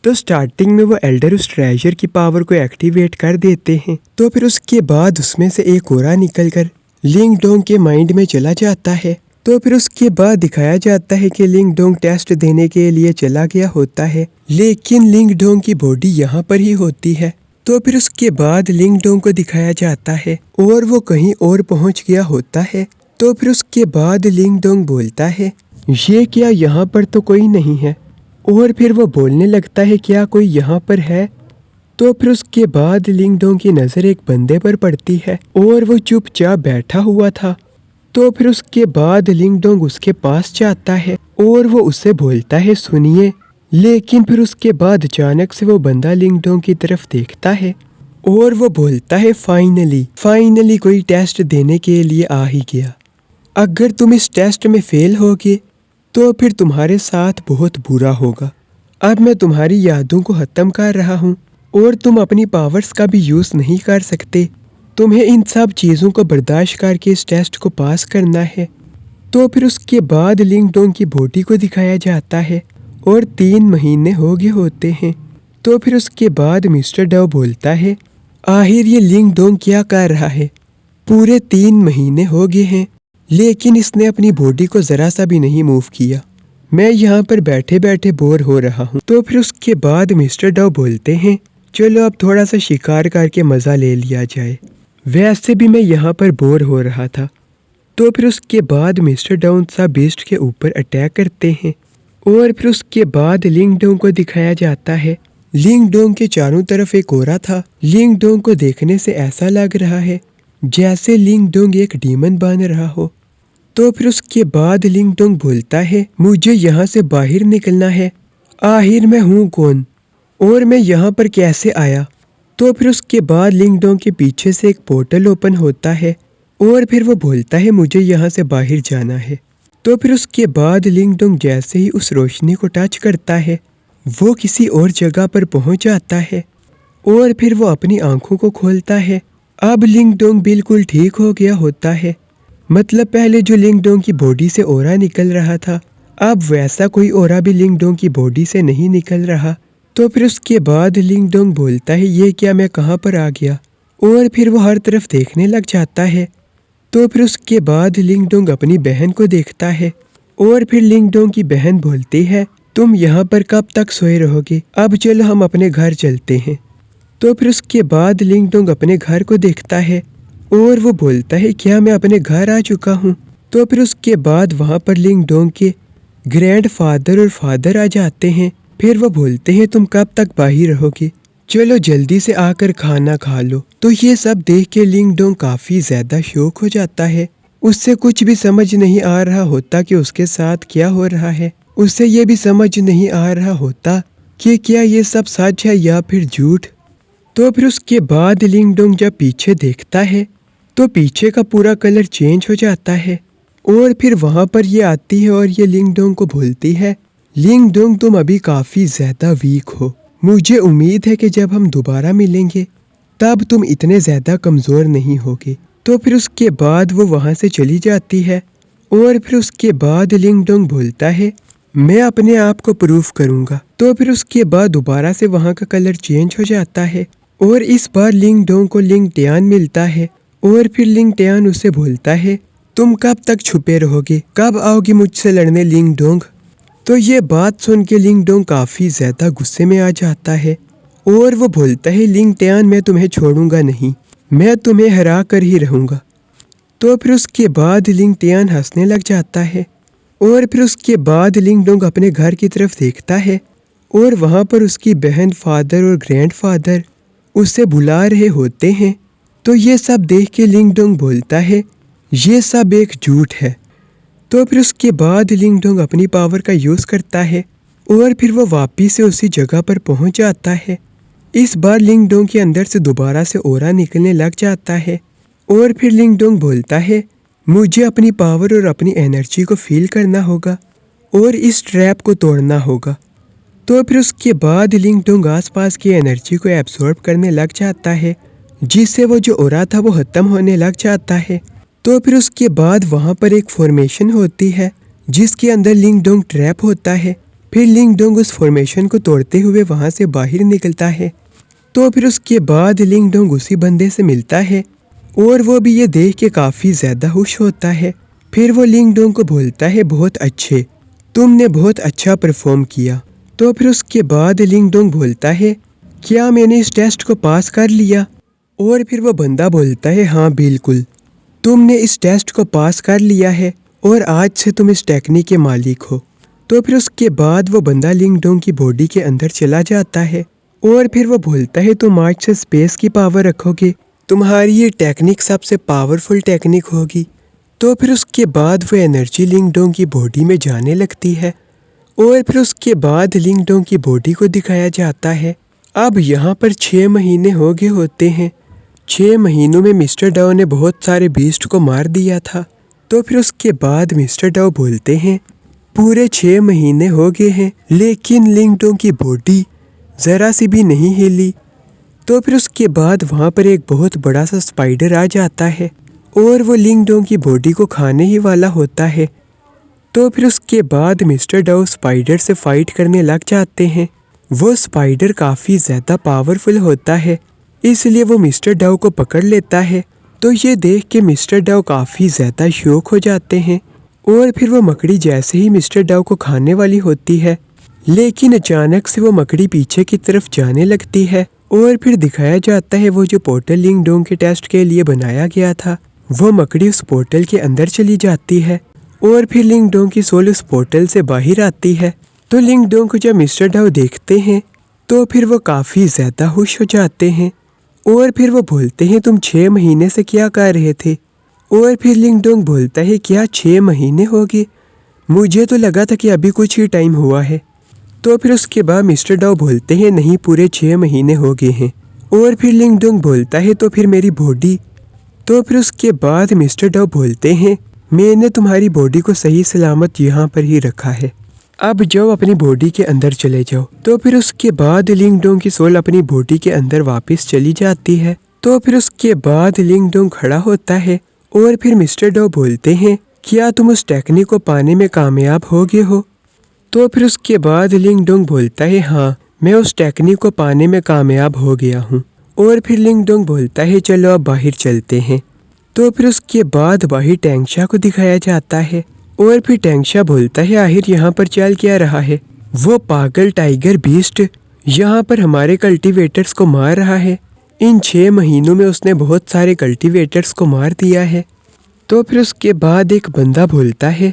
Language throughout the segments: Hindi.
तो स्टार्टिंग में वो एल्डर उस ट्रेजर की पावर को एक्टिवेट कर देते हैं। तो फिर उसके बाद उसमें से एक ओरा निकलकर लिंग डोंग के माइंड में चला जाता है। तो फिर उसके बाद दिखाया जाता है कि लिंग डोंग टेस्ट देने के लिए चला गया होता है, लेकिन लिंग डोंग की बॉडी यहाँ पर ही होती है। तो फिर उसके बाद लिंग डोंग को दिखाया जाता है और वो कहीं और पहुँच गया होता है। तो फिर उसके बाद लिंग डोंग बोलता है, ये क्या, यहाँ पर तो कोई नहीं है। और फिर वो बोलने लगता है, क्या कोई यहाँ पर है? तो फिर उसके बाद लिंग डोंग की नज़र एक बंदे पर पड़ती है और वो चुपचाप बैठा हुआ था। तो फिर उसके बाद लिंग डोंग उसके पास जाता है और वो उससे बोलता है, सुनिए। लेकिन फिर उसके बाद अचानक से वो बंदा लिंग डोंग की तरफ देखता है और वो बोलता है, फाइनली कोई टेस्ट देने के लिए आ ही गया। अगर तुम इस टेस्ट में फेल होगे तो फिर तुम्हारे साथ बहुत बुरा होगा। अब मैं तुम्हारी यादों को ख़त्म कर रहा हूँ और तुम अपनी पावर्स का भी यूज़ नहीं कर सकते। तुम्हें इन सब चीज़ों को बर्दाश्त करके इस टेस्ट को पास करना है। तो फिर उसके बाद लिंग डोंग की बॉडी को दिखाया जाता है और 3 महीने हो गए होते हैं। तो फिर उसके बाद मिस्टर डव बोलता है, आखिर ये लिंग डोंग क्या कर रहा है? पूरे 3 महीने हो गए हैं लेकिन इसने अपनी बॉडी को ज़रा सा भी नहीं मूव किया। मैं यहाँ पर बैठे बैठे बोर हो रहा हूँ। तो फिर उसके बाद मिस्टर डव बोलते हैं, चलो अब थोड़ा सा शिकार करके मज़ा ले लिया जाए, वैसे भी मैं यहाँ पर बोर हो रहा था। तो फिर उसके बाद मिस्टर डव सा बीस्ट के ऊपर अटैक करते हैं और फिर उसके बाद लिंग डोंग को दिखाया जाता है। लिंग डोंग के चारों तरफ एक ओरा था। लिंग डोंग को देखने से ऐसा लग रहा है जैसे लिंग डोंग एक डीमन बन रहा हो। तो फिर उसके बाद लिंग डोंग बोलता है, मुझे यहाँ से बाहर निकलना है। आखिर मैं हूँ कौन और मैं यहाँ पर कैसे आया? तो फिर उसके बाद लिंग डोंग के पीछे से एक पोर्टल ओपन होता है और फिर वो बोलता है, मुझे यहाँ से बाहर जाना है। तो फिर उसके बाद लिंग डोंग जैसे ही उस रोशनी को टच करता है वो किसी और जगह पर पहुँच जाता है और फिर वो अपनी आंखों को खोलता है। अब लिंग डोंग बिल्कुल ठीक हो गया होता है। मतलब पहले जो लिंग डोंग की बॉडी से ओरा निकल रहा था, अब वैसा कोई ओरा भी लिंग डोंग की बॉडी से नहीं निकल रहा। तो फिर उसके बाद लिंग डोंग बोलता है, ये क्या, मैं कहाँ पर आ गया? और फिर वो हर तरफ देखने लग जाता है। तो फिर उसके बाद लिंग डोंग अपनी बहन को देखता है और फिर लिंग डोंग की बहन बोलती है, तुम यहाँ पर कब तक सोए रहोगे? अब चलो हम अपने घर चलते हैं। तो फिर उसके बाद लिंग डोंग अपने घर को देखता है और वो बोलता है, क्या मैं अपने घर आ चुका हूँ? तो फिर उसके बाद वहाँ पर लिंग डोंग के ग्रैंड फादर और फादर आ जाते हैं। फिर वो बोलते हैं, तुम कब तक बाहर रहोगे? चलो जल्दी से आकर खाना खा लो। तो ये सब देख के लिंग डोंग काफ़ी ज़्यादा शौक हो जाता है। उससे कुछ भी समझ नहीं आ रहा होता कि उसके साथ क्या हो रहा है। उससे ये भी समझ नहीं आ रहा होता कि क्या ये सब सच है या फिर झूठ। तो फिर उसके बाद लिंग डोंग जब पीछे देखता है तो पीछे का पूरा कलर चेंज हो जाता है और फिर वहाँ पर ये आती है और ये लिंग डोंग को बोलती है, लिंग डोंग तुम अभी काफ़ी ज़्यादा वीक हो। मुझे उम्मीद है कि जब हम दोबारा मिलेंगे तब तुम इतने ज़्यादा कमज़ोर नहीं होगे। तो फिर उसके बाद वो वहाँ से चली जाती है और फिर उसके बाद लिंग डोंग बोलता है, मैं अपने आप को प्रूफ करूँगा। तो फिर उसके बाद दोबारा से वहाँ का कलर चेंज हो जाता है और इस बार लिंग डोंग को लिंग टियान मिलता है और फिर लिंग टियान उसे बोलता है, तुम कब तक छुपे रहोगे? कब आओगी मुझसे लड़ने लिंग डोंग? तो ये बात सुन के लिंग डोंग काफ़ी ज़्यादा गुस्से में आ जाता है और वो बोलता है, लिंग टियान मैं तुम्हें छोड़ूंगा नहीं, मैं तुम्हें हरा कर ही रहूँगा। तो फिर उसके बाद लिंग टियान हंसने लग जाता है और फिर उसके बाद लिंग डोंग अपने घर की तरफ देखता है और वहाँ पर उसकी बहन, फादर और ग्रैंडफादर उसे बुला रहे होते हैं। तो ये सब देख के लिंग डोंग बोलता है, ये सब एक झूठ है। तो फिर उसके बाद लिंग डोंग अपनी पावर का यूज़ करता है और फिर वो वापिस से उसी जगह पर पहुंच जाता है। इस बार लिंग डोंग के अंदर से दोबारा से ओरा निकलने लग जाता है और फिर लिंग डोंग बोलता है, मुझे अपनी पावर और अपनी एनर्जी को फील करना होगा और इस ट्रैप को तोड़ना होगा। तो फिर उसके बाद लिंग डोंग आसपास की एनर्जी को एब्सॉर्ब करने लग जाता है, जिससे वो जो ओरा था वो ख़त्म होने लग जाता है। तो फिर उसके बाद वहाँ पर एक फॉर्मेशन होती है जिसके अंदर लिंग डोंग ट्रैप होता है फिर लिंग डोंग उस फॉर्मेशन को तोड़ते हुए वहां से बाहर निकलता है। तो फिर उसके बाद लिंग डोंग उसी बंदे से मिलता है और वो भी ये देख के काफ़ी ज़्यादा खुश होता है। फिर वो लिंग डोंग को बोलता है बहुत अच्छे, तुमने बहुत अच्छा परफॉर्म किया। तो फिर उसके बाद लिंग डोंग बोलता है क्या मैंने इस टेस्ट को पास कर लिया? और फिर वो बंदा बोलता है हाँ बिल्कुल, तुमने इस टेस्ट को पास कर लिया है और आज से तुम इस टेक्निक के मालिक हो। तो फिर उसके बाद वो बंदा लिंग डोंग की बॉडी के अंदर चला जाता है और फिर वो बोलता है तुम आज से स्पेस की पावर रखोगे, तुम्हारी ये टेक्निक सबसे पावरफुल टेक्निक होगी। तो फिर उसके बाद वो एनर्जी लिंग डोंग की बॉडी में जाने लगती है और फिर उसके बाद लिंग डोंग की बॉडी को दिखाया जाता है। अब यहाँ पर 6 महीने हो गए होते हैं। 6 महीनों में मिस्टर डाओ ने बहुत सारे बीस्ट को मार दिया था। तो फिर उसके बाद मिस्टर डाओ बोलते हैं पूरे 6 महीने हो गए हैं लेकिन लिंग डोंग की बॉडी ज़रा सी भी नहीं हिली। तो फिर उसके बाद वहाँ पर एक बहुत बड़ा सा स्पाइडर आ जाता है और वो लिंग डोंग की बॉडी को खाने ही वाला होता है। तो फिर उसके बाद मिस्टर डाओ स्पाइडर से फाइट करने लग जाते हैं। वो स्पाइडर काफ़ी ज़्यादा पावरफुल होता है इसलिए वो मिस्टर डाओ को पकड़ लेता है। तो ये देख के मिस्टर डाओ काफ़ी ज़्यादा शौक हो जाते हैं और फिर वो मकड़ी जैसे ही मिस्टर डाओ को खाने वाली होती है लेकिन अचानक से वो मकड़ी पीछे की तरफ जाने लगती है और फिर दिखाया जाता है वो जो पोर्टल लिंग डोंग के टेस्ट के लिए बनाया गया था वो मकड़ी उस पोर्टल के अंदर चली जाती है और फिर लिंग डोंग की सोल उस पोर्टल से बाहर आती है। तो लिंग डोंग को जब मिस्टर डाओ देखते हैं तो फिर वो काफ़ी ज़्यादा खुश हो जाते हैं और फिर वो बोलते हैं तुम 6 महीने से क्या कर रहे थे? और फिर लिंग डोंग बोलता है क्या 6 महीने हो गए? मुझे तो लगा था कि अभी कुछ ही टाइम हुआ है। तो फिर उसके बाद मिस्टर डाओ बोलते हैं नहीं पूरे 6 महीने हो गए हैं। और फिर लिंग डोंग बोलता है तो फिर मेरी बॉडी? तो फिर उसके बाद मिस्टर डाओ बोलते हैं मैंने तुम्हारी बॉडी को सही सलामत यहाँ पर ही रखा है, अब जाओ अपनी बॉडी के अंदर चले जाओ। तो फिर उसके बाद लिंग डोंग की सोल अपनी बॉडी के अंदर वापस चली जाती है। तो फिर उसके बाद लिंग डोंग खड़ा होता है और फिर मिस्टर डाओ बोलते हैं क्या तुम उस टेक्निक को पाने में कामयाब हो गए हो? तो फिर उसके बाद लिंग डोंग बोलता है हाँ मैं उस टेक्निक को पाने में कामयाब हो गया हूँ। और फिर लिंग डोंग बोलता है चलो अब बाहर चलते हैं। तो फिर उसके बाद बाहर टैंगशा को दिखाया जाता है और फिर टैंगशा बोलता है आखिर यहाँ पर चल क्या रहा है? वो पागल टाइगर बीस्ट यहाँ पर हमारे कल्टीवेटर्स को मार रहा है। इन 6 महीनों में उसने बहुत सारे कल्टीवेटर्स को मार दिया है। तो फिर उसके बाद एक बंदा बोलता है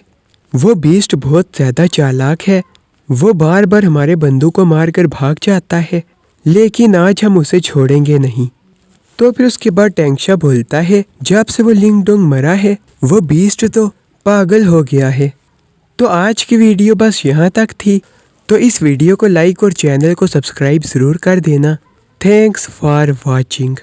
वो बीस्ट बहुत ज़्यादा चालाक है, वो बार बार हमारे बंदूक को मार कर भाग जाता है लेकिन आज हम उसे छोड़ेंगे नहीं। तो फिर उसके बाद टैंगशा बोलता है जब से वो लिंग डोंग मरा है वो बीस्ट तो पागल हो गया है। तो आज की वीडियो बस यहाँ तक थी। तो इस वीडियो को लाइक और चैनल को सब्सक्राइब ज़रूर कर देना। Thanks for watching.